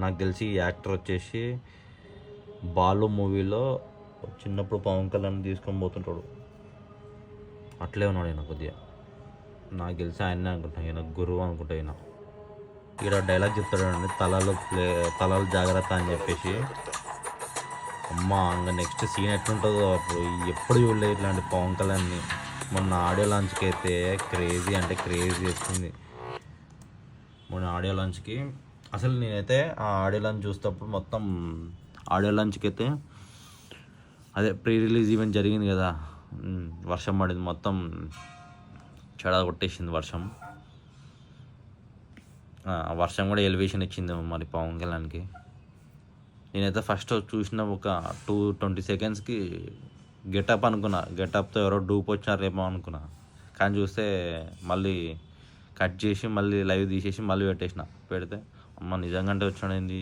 నాకు తెలిసి ఈ యాక్టర్ వచ్చేసి బాలు మూవీలో చిన్నప్పుడు పవన్ కళ్యాణ్ తీసుకొని పోతుంటాడు, అట్లే ఉన్నాడు ఈయన కొద్దిగా. నాకు తెలిసి ఆయనే అనుకుంటా, ఈయన గురువు అనుకుంటా. ఈయన ఇక్కడ డైలాగ్ చెప్తాడండి, తలలు జాగ్రత్త అని చెప్పేసి. అమ్మ ఇంకా నెక్స్ట్ సీన్ ఎట్లుంటుందో అప్పుడు ఎప్పుడు చూడలేదు ఇట్లాంటి పవన్ కళ్యాణ్ని. మొన్న ఆడియో లాంచ్కి అయితే క్రేజీ అంటే క్రేజీ వస్తుంది. మొన్న ఆడియో లాంచ్కి అసలు నేనైతే ఆ ఆడియో లాంచ్ చూసేటప్పుడు మొత్తం ఆడియో లాంచ్కి అయితే అదే ప్రీ రిలీజ్ ఈవెంట్ జరిగింది కదా, వర్షం పడింది, మొత్తం చెడ కొట్టేసింది వర్షం. వర్షం కూడా ఎలివేషన్ ఇచ్చింది మరి పవన్ కళ్యాణ్కి. నేనైతే ఫస్ట్ చూసిన ఒక 20 సెకండ్స్కి గెటప్ అనుకున్నా, గెటప్తో ఎవరో డూప్ వచ్చారేమో అనుకున్నా. కానీ చూస్తే మళ్ళీ కట్ చేసి మళ్ళీ లైవ్ తీసేసి మళ్ళీ పెడితే అమ్మ నిజంగానే వచ్చాడేంది